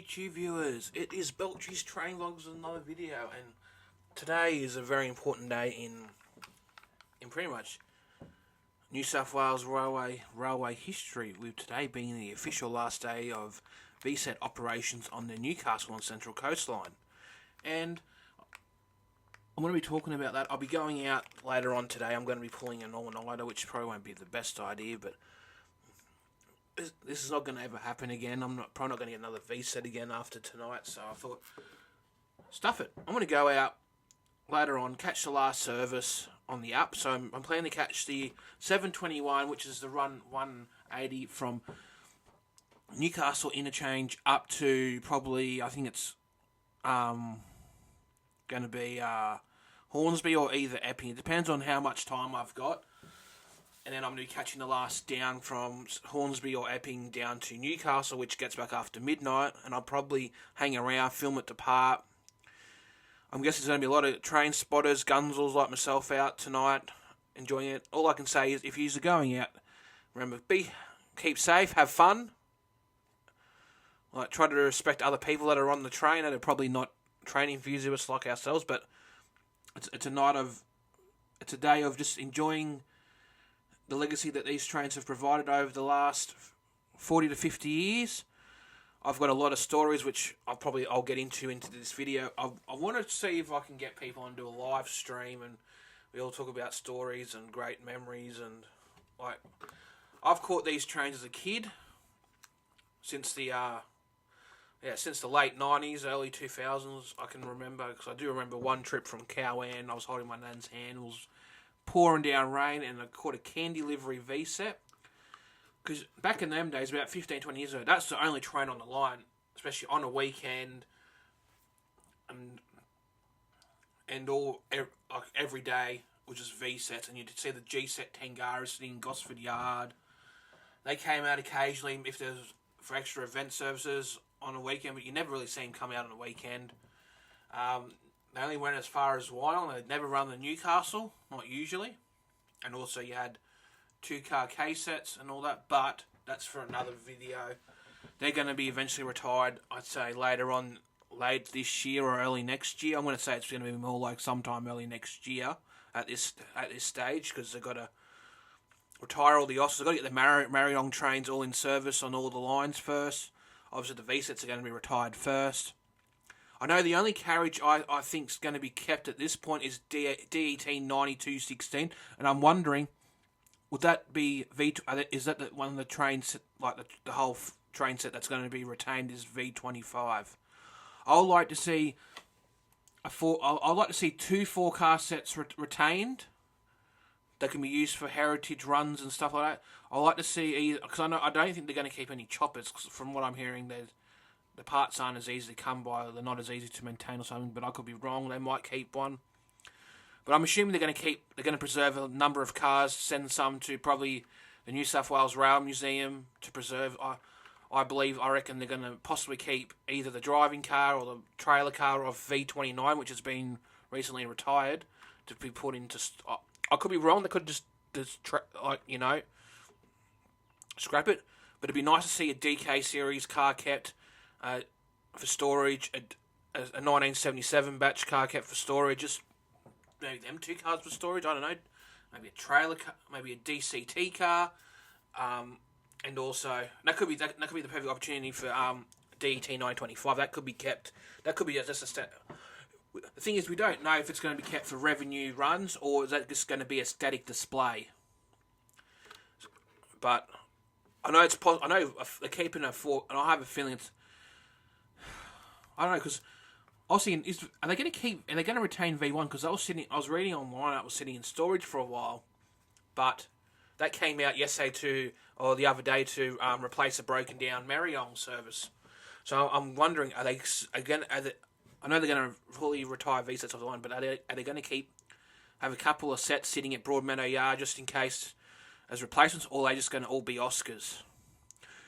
YouTube viewers, it is Belchie's Train Vlogs with another video, and today is a very important day in pretty much New South Wales railway history, with today being the official last day of VSET operations on the Newcastle and Central coastline. And I'm going to be talking about that. I'll be going out later on today. I'm going to be pulling an all-nighter, which probably won't be the best idea, but this is not going to ever happen again. I'm probably not going to get another VSET again after tonight, so I thought, stuff it. I'm going to go out later on, catch the last service on the up. So I'm planning to catch the 721, which is the run 180 from Newcastle interchange up to probably, I think it's going to be Hornsby or either Epping. It depends on how much time I've got. And then I'm going to be catching the last down from Hornsby or Epping down to Newcastle, which gets back after midnight. And I'll probably hang around, film it depart. I'm guessing there's going to be a lot of train spotters, gunzels like myself out tonight, enjoying it. All I can say is, if you're going out, remember, keep safe, have fun. Like, try to respect other people that are on the train that are probably not train enthusiasts like ourselves. But it's a day of just enjoying the legacy that these trains have provided over the last 40 to 50 years. I've got a lot of stories which I'll get into this video. I want to see if I can get people on do a live stream and we all talk about stories and great memories. And like, I've caught these trains as a kid since the late 90s, early 2000s. I can remember, because I do remember one trip from Cowan. I was holding my nan's hand. It was pouring down rain, and I caught a candy livery VSET. Because back in them days, about 15, 20 years ago, that's the only train on the line, especially on a weekend, and every day was just VSETs, and you'd see the G-set Tangaras sitting in Gosford Yard. They came out occasionally if there's for extra event services on a weekend, but you never really see them come out on a weekend. They only went as far as Wyong. They'd never run the Newcastle, not usually. And also you had 2-car K-sets and all that, but that's for another video. They're going to be eventually retired, I'd say, late this year or early next year. I'm going to say it's going to be more like sometime early next year at this stage, because they've got to retire all the Oscars. They've got to get the Marriott trains all in service on all the lines first. Obviously, the VSETs are going to be retired first. I know the only carriage I think is going to be kept at this point is DET 9216, and I'm wondering, would that be is that one of the trains, like the whole train set that's going to be retained is V25? I would like to see I'd like to see 2 4-car sets retained that can be used for heritage runs and stuff like that. I'd like to see because I don't think they're going to keep any choppers. Cause from what I'm hearing, the parts aren't as easy to come by. They're not as easy to maintain or something. But I could be wrong. They might keep one. But I'm assuming they're going to preserve a number of cars. Send some to probably the New South Wales Rail Museum to preserve. I reckon they're going to possibly keep either the driving car or the trailer car of V29, which has been recently retired, to be put into. I could be wrong. They could just scrap it. But it'd be nice to see a DK series car kept for storage, a 1977 batch car kept for storage. Just maybe them 2 cars for storage. I don't know. Maybe a trailer car, maybe a DCT car, and also that could be the perfect opportunity for DET 925. That could be kept. That could be just a The thing is, we don't know if it's going to be kept for revenue runs or is that just going to be a static display. But I know I know they're keeping a 4, and I have a feeling it's. I don't know, because I was thinking, are they going to retain V1? Because I was reading online, it was sitting in storage for a while, but that came out yesterday the other day to replace a broken down Marriott service. So I'm wondering, are they again? I know they're going to fully retire VSETs off the line, but are they going to have a couple of sets sitting at Broadmeadow Yard just in case as replacements, or are they just going to all be Oscars?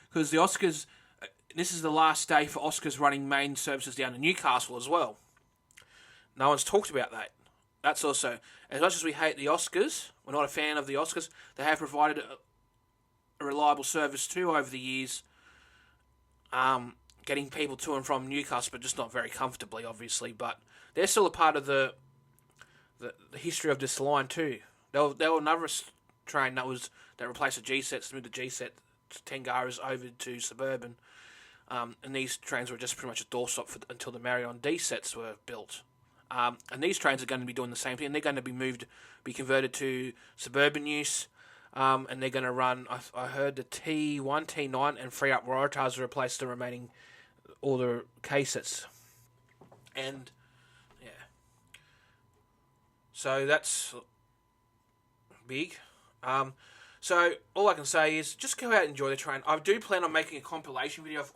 Because the Oscars, this is the last day for Oscars running main services down to Newcastle as well. No one's talked about that. That's also, as much as we hate the Oscars, we're not a fan of the Oscars, they have provided a reliable service too over the years, getting people to and from Newcastle, but just not very comfortably, obviously. But they're still a part of the history of this line too. They were another train that replaced the G-sets, moved the G-set Tengaras over to Suburban, and these trains were just pretty much a doorstop until the Marion D-sets were built. And these trains are going to be doing the same thing. They're going to be converted to suburban use, and they're going to run. I heard the T1, T9, and free up Waratahs to replace the remaining all the K-sets. And yeah, so that's big. So all I can say is just go out and enjoy the train. I do plan on making a compilation video of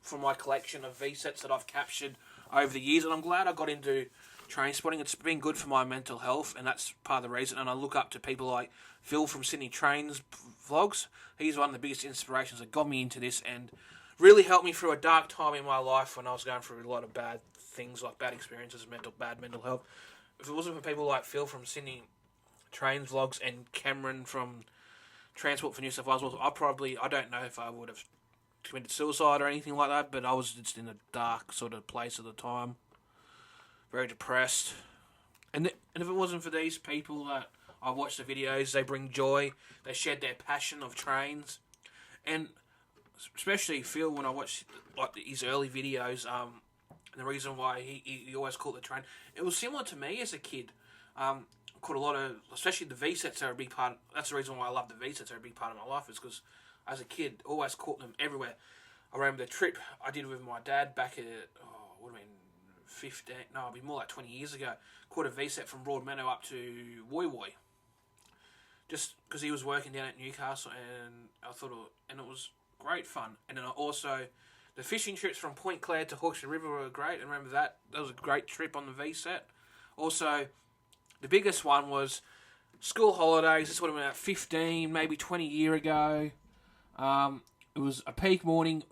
from my collection of V-sets that I've captured over the years, and I'm glad I got into train spotting. It's been good for my mental health, and that's part of the reason. And I look up to people like Phil from Sydney Trains Vlogs. He's one of the biggest inspirations that got me into this and really helped me through a dark time in my life when I was going through a lot of bad things, like bad experiences, bad mental health. If it wasn't for people like Phil from Sydney Trains Vlogs and Cameron from Transport for New South Wales, I don't know if I would have committed suicide or anything like that, but I was just in a dark sort of place at the time, very depressed. And if it wasn't for these people that I watched the videos, they bring joy, they shed their passion of trains, and especially Phil, when I watched like his early videos, and the reason why he always caught the train, it was similar to me as a kid. Caught a lot of, especially the V-sets are a big part. That's the reason why I love the V-sets are a big part of my life, is because as a kid, always caught them everywhere. I remember the trip I did with my dad back at, what do I mean, 15, no, it'd be more like 20 years ago. Caught a V-set from Broadmeadow up to Woy Woy. Just because he was working down at Newcastle, and I thought, and it was great fun. And then also, the fishing trips from Point Clare to Hawkesbury River were great. I remember that. That was a great trip on the V-set. Also, the biggest one was school holidays. This would have been about 15, maybe 20 years ago. It was a peak morning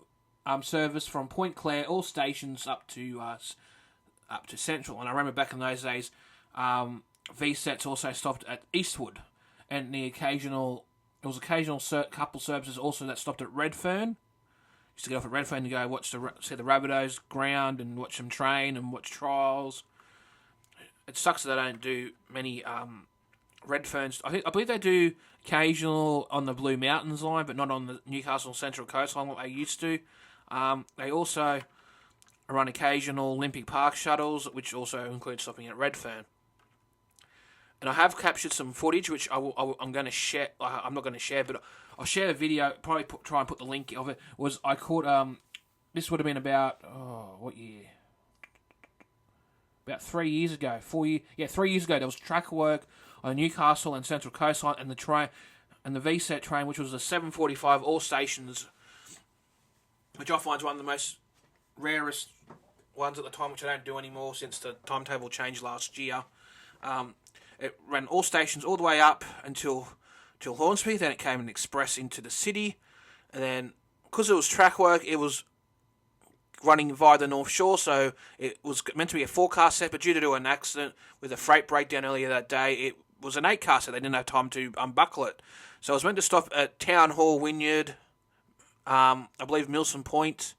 service from Point Clare, all stations up to Central. And I remember back in those days, V-sets also stopped at Eastwood, and occasional couple services also that stopped at Redfern. Used to get off at Redfern to go see the Rabbitohs ground and watch them train and watch trials. It sucks that they don't do many Redferns. I believe they do occasional on the Blue Mountains line, but not on the Newcastle and Central coastline, what they used to. They also run occasional Olympic Park shuttles, which also include stopping at Redfern. And I have captured some footage, which I'm going to share. I'm not going to share, but I'll share a video. Probably try and put the link of it. I caught this would have been about what year? About 3 years ago, 3 years ago, there was track work on Newcastle and Central coastline, and the train, and the V-set train, which was a 7:45 all stations, which I find is one of the most rarest ones at the time, which I don't do anymore since the timetable changed last year. It ran all stations all the way up until Hornsby. Then it came an express into the city, and then because it was track work, it was running via the North Shore, so it was meant to be a 4-car set, but due to an accident with a freight breakdown earlier that day, it was an 8-car set. They didn't have time to unbuckle it. So it was meant to stop at Town Hall, Wynyard, I believe Milson Point,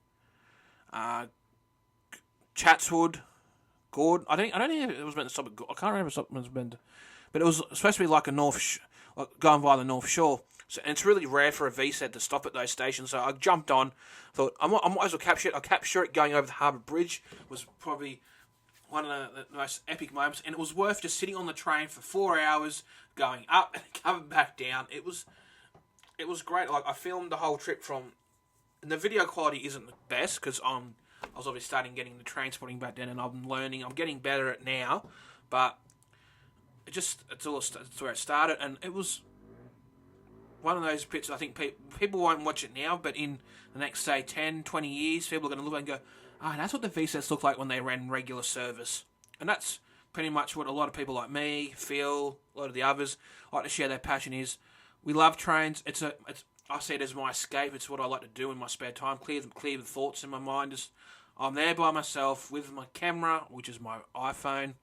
Chatswood, Gordon. I don't think it was meant to stop at Gordon. I can't remember if it was meant to, but it was supposed to be like going via the North Shore. So, and it's really rare for a V-set to stop at those stations, so I jumped on, thought, I might as well capture it. I'll capture it going over the Harbour Bridge. It was probably one of the most epic moments, and it was worth just sitting on the train for 4 hours, going up and coming back down. It was great. Like, I filmed the whole trip and the video quality isn't the best, because I was obviously starting getting the train spotting back then, and I'm getting better at it now, but it's where it started, and it was one of those bits I think people won't watch it now, but in the next, say, 10, 20 years, people are going to look and go, that's what the V-sets look like when they ran regular service. And that's pretty much what a lot of people like me, Phil, a lot of the others like to share their passion is. We love trains. I see it as my escape. It's what I like to do in my spare time, clear the thoughts in my mind. I'm there by myself with my camera, which is my iPhone,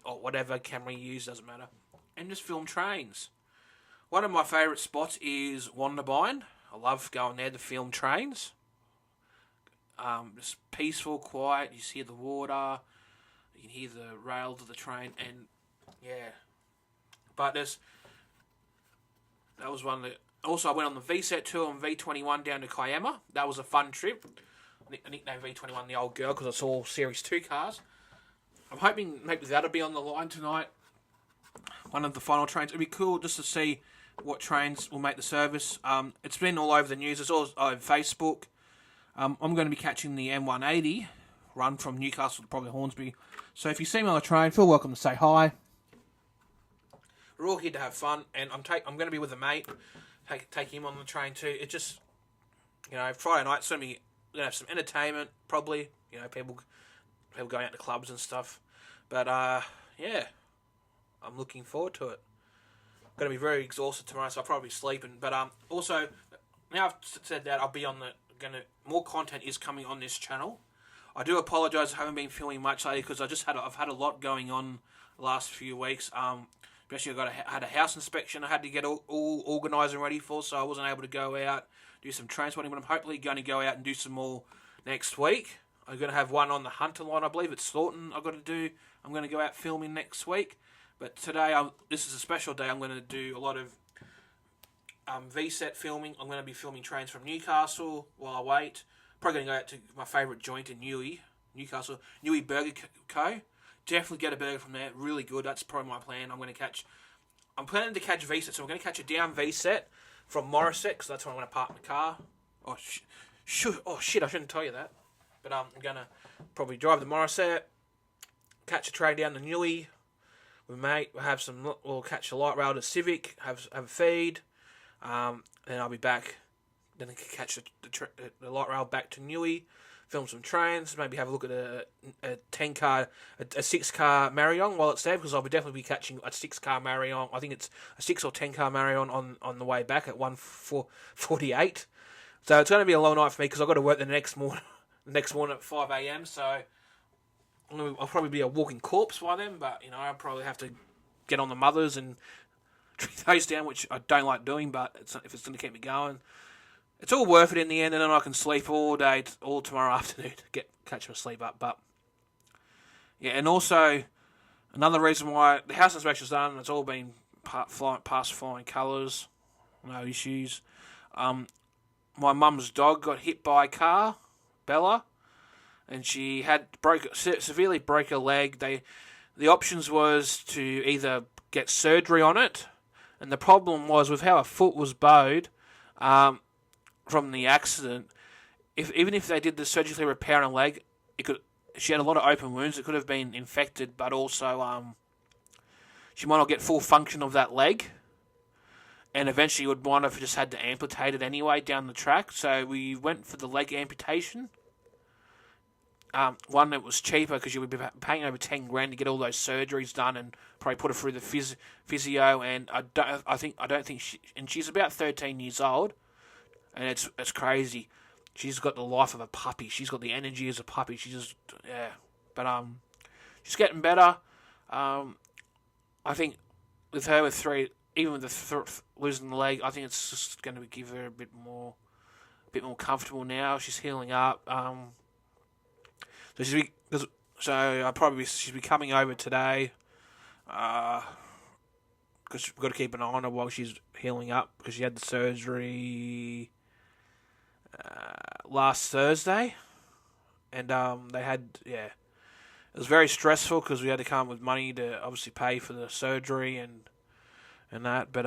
or whatever camera you use, doesn't matter, and just film trains. One of my favourite spots is Wonderbine. I love going there to film trains. Just peaceful, quiet. You just hear the water. You can hear the rails of the train, and yeah. But that was one that. Also, I went on the VSET tour on V21 down to Kiama. That was a fun trip. I nicknamed V21 the old girl because I saw Series 2 cars. I'm hoping maybe that'll be on the line tonight. One of the final trains. It'd be cool just to see what trains will make the service. It's been all over the news. It's all over Facebook. I'm going to be catching the M180 run from Newcastle to probably Hornsby. So if you see me on the train, feel welcome to say hi. We're all here to have fun, and I'm going to be with a mate. Take him on the train too. It just, Friday night's going to be, we're going to have some entertainment, probably. People going out to clubs and stuff. But, yeah, I'm looking forward to it. I'm going to be very exhausted tomorrow, so I'll probably be sleeping. But, also, now I've said that, I'll be on more content is coming on this channel. I do apologise I haven't been filming much lately because I've had a lot going on the last few weeks. Especially I had a house inspection I had to get all organised and ready for, so I wasn't able to go out, do some train spotting, but I'm hopefully going to go out and do some more next week. I'm going to have one on the Hunter line, I believe it's Thornton I've got to do. I'm going to go out filming next week. But today, this is a special day. I'm going to do a lot of VSET filming. I'm going to be filming trains from Newcastle while I wait. Probably going to go out to my favourite joint in Newcastle, Newey Burger Co. Definitely get a burger from there. Really good. That's probably my plan. I'm planning to catch VSET, so I'm going to catch a down VSET from Morisset, because that's when I'm going to park my car. Oh, shit, I shouldn't tell you that. But I'm going to probably drive to Morisset, catch a train down to Newey with mate. We'll catch a light rail to Civic, have a feed. Then I'll be back. Then I can catch the light rail back to Newey. Film some trains, maybe have a look at a 6-car Marion while it's there, because I'll definitely be catching a 6-car Marion. I think it's a 6 or 10-car Marion on the way back at 1:48. So it's going to be a long night for me because I've got to work the next morning at 5 a.m. So I'll probably be a walking corpse by then, but I'll probably have to get on the mothers and treat those down, which I don't like doing, but if it's going to keep me going. It's all worth it in the end, and then I can sleep all day, all tomorrow afternoon to catch my sleep up. But yeah, and also another reason why the house inspection's done, it's all been past flying colours, no issues. My mum's dog got hit by a car, Bella, and she had severely broke her leg. The options was to either get surgery on it, and the problem was with how her foot was bowed. From the accident, even if they did the surgically repair on her leg, she had a lot of open wounds. It could have been infected, but also she might not get full function of that leg, and eventually would might have just had to amputate it anyway down the track. So we went for the leg amputation. One that was cheaper because you would be paying over $10,000 to get all those surgeries done and probably put her through the physio. And I don't think she's about 13 years old. And it's crazy. She's got the life of a puppy. She's got the energy as a puppy. But she's getting better. I think with her with 3, even with losing the leg, I think it's just going to give her a bit more comfortable now. She's healing up. She'll be coming over today. Because we've got to keep an eye on her while she's healing up, because she had the surgery last Thursday, and it was very stressful because we had to come up with money to obviously pay for the surgery and that, but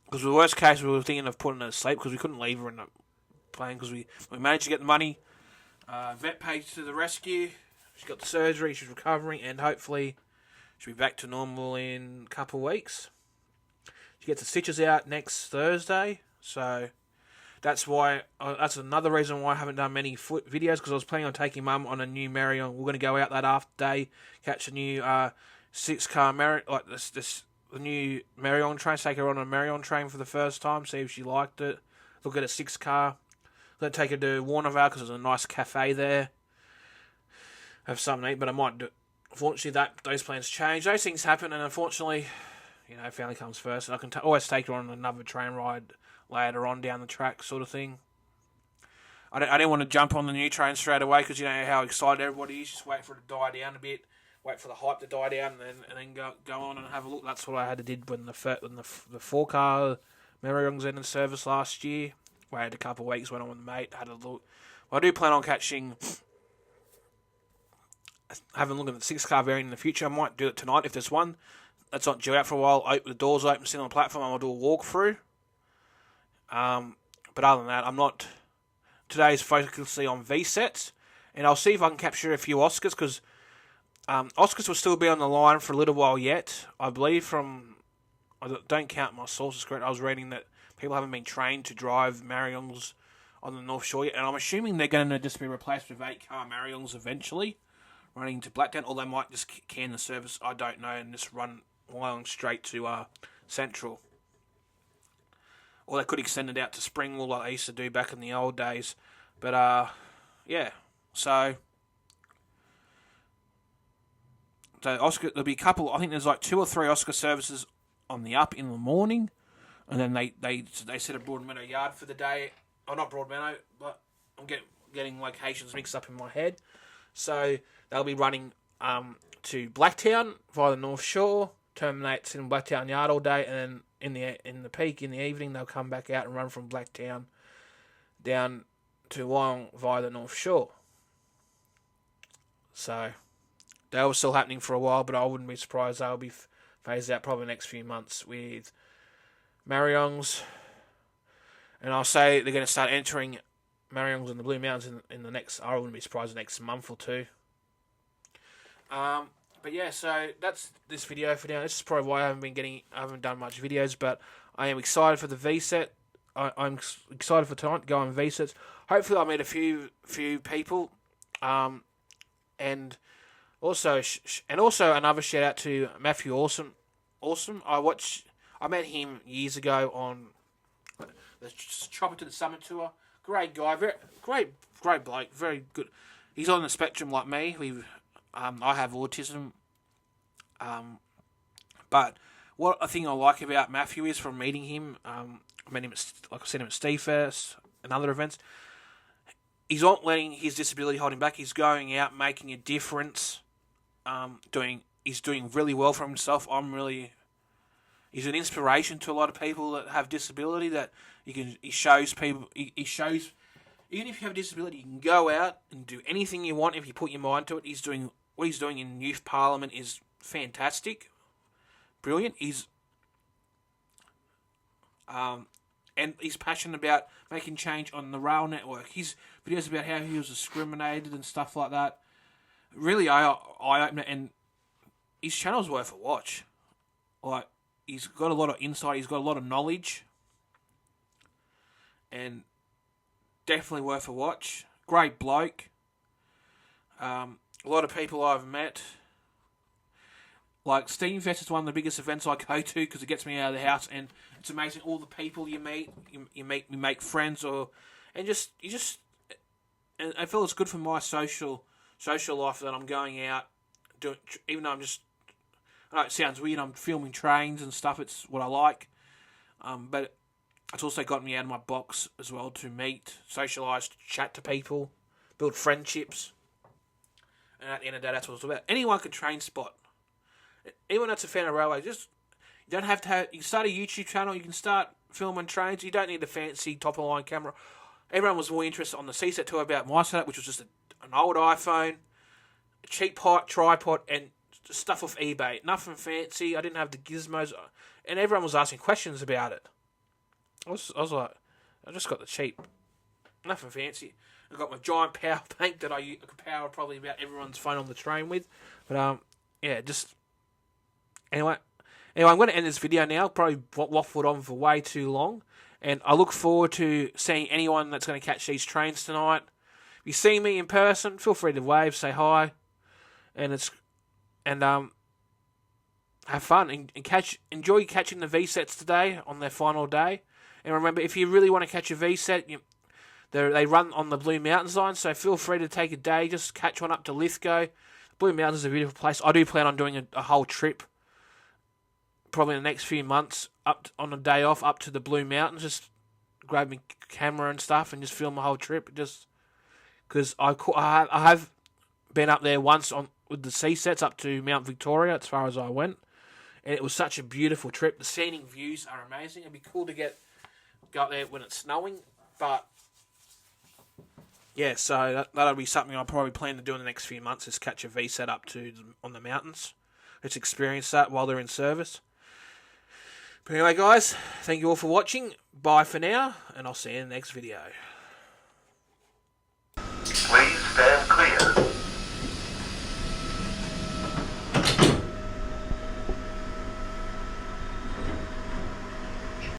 because the worst case we were thinking of putting her to sleep because we couldn't leave her in the plane, because we managed to get the money. Vet paid to the rescue. She got the surgery, she's recovering, and hopefully she'll be back to normal in a couple of weeks. She gets the stitches out next Thursday, so that's another reason why I haven't done many foot videos, because I was planning on taking Mum on a new Marion. We're going to go out that after day, catch a new 6-car Marion, like the new Marion train, take her on a Marion train for the first time, see if she liked it. Look at a 6-car. Going to take her to Warnervale because there's a nice cafe there. Have something to eat, but I might do. Unfortunately, those plans change. Those things happen, and unfortunately, family comes first. And I can always take her on another train ride later on down the track, sort of thing. I didn't want to jump on the new train straight away because you know how excited everybody is. Just wait for it to die down a bit, wait for the hype to die down, and then go on and have a look. That's what I had to did when the 4-car Merryong's ended service last year. Waited a couple of weeks, went on with a mate, had a look. Well, I do plan on having a look at the 6-car variant in the future. I might do it tonight if there's one that's not due out for a while. Open the doors open, sit on the platform, I'll do a walkthrough. But other than that, I'm not. Today's focusing on V-sets, and I'll see if I can capture a few Oscars, because Oscars will still be on the line for a little while yet. I believe I don't count my sources correct, I was reading that people haven't been trained to drive Merryongs on the North Shore yet, and I'm assuming they're going to just be replaced with 8-car Merryongs eventually, running to Blacktown, or they might just can the service, I don't know, and just run along straight to Central. Or they could extend it out to Springwell like they used to do back in the old days. But, yeah. So Oscar, there'll be a couple, I think there's like 2 or 3 Oscar services on the up in the morning. And then they set a Broadmeadow yard for the day. Oh, not Broadmeadow, but I'm getting locations mixed up in my head. So they'll be running to Blacktown via the North Shore, terminates in Blacktown Yard all day, and then in the peak in the evening they'll come back out and run from Blacktown down to Wyong via the North Shore. So they were still happening for a while, but I wouldn't be surprised they'll be phased out probably the next few months with Merryongs. And I'll say they're going to start entering Merryongs in the Blue Mountains in the next, I wouldn't be surprised, the next month or two. But yeah, so that's this video for now. This is probably why I haven't done much videos, but I am excited for the V-set. I'm excited for tonight to go on V-sets. Hopefully I'll meet a few people. And also another shout out to Matthew Awesome. I met him years ago on the Chopper to the Summit tour. Great guy, great bloke, very good. He's on the spectrum like me. I have autism, but what I think I like about Matthew is, from meeting him, I met him like I said, at Steve Fest and other events. He's not letting his disability hold him back. He's going out, making a difference. He's doing really well for himself. He's an inspiration to a lot of people that have disability. That he shows people. He shows, even if you have a disability, you can go out and do anything you want if you put your mind to it. What he's doing in Youth Parliament is fantastic, brilliant. And he's passionate about making change on the rail network. His videos about how he was discriminated and stuff like that, really eye-opener, and his channel's worth a watch. Like, he's got a lot of insight, he's got a lot of knowledge, and definitely worth a watch. Great bloke. A lot of people I've met, like Steam Fest is one of the biggest events I go to because it gets me out of the house, and it's amazing all the people you meet. You make friends, and I feel it's good for my social life that I'm going out doing. Even though I know it sounds weird, I'm filming trains and stuff. It's what I like, but it's also got me out of my box as well to meet, socialise, chat to people, build friendships. And at the end of the day, that's what it's about. Anyone can train spot. Anyone that's a fan of railway, you don't have to have. You can start a YouTube channel. You can start filming trains. You don't need a fancy top of the line camera. Everyone was more interested on the CCN tour about my setup, which was just an old iPhone, a cheap tripod, and stuff off eBay. Nothing fancy. I didn't have the gizmos, and everyone was asking questions about it. I was like, I just got the cheap, nothing fancy. I got my giant power bank that I could power probably about everyone's phone on the train with. But yeah, just anyway, I'm going to end this video now. Probably waffled on for way too long, and I look forward to seeing anyone that's going to catch these trains tonight. If you see me in person, feel free to wave, say hi, and have fun and enjoy catching the V-sets today on their final day. And remember, if you really want to catch a V-set, they run on the Blue Mountains line, so feel free to take a day, just catch one up to Lithgow. Blue Mountains is a beautiful place. I do plan on doing a whole trip, probably in the next few months, up on a day off, up to the Blue Mountains, just grab my camera and stuff and just film the whole trip. Just because I have been up there once with the sea sets up to Mount Victoria, as far as I went, and it was such a beautiful trip. The scenic views are amazing. It'd be cool to go up there when it's snowing, but yeah, so that'll be something I probably plan to do in the next few months, is catch a V set up on the mountains. Let's experience that while they're in service. But anyway, guys, thank you all for watching. Bye for now, and I'll see you in the next video.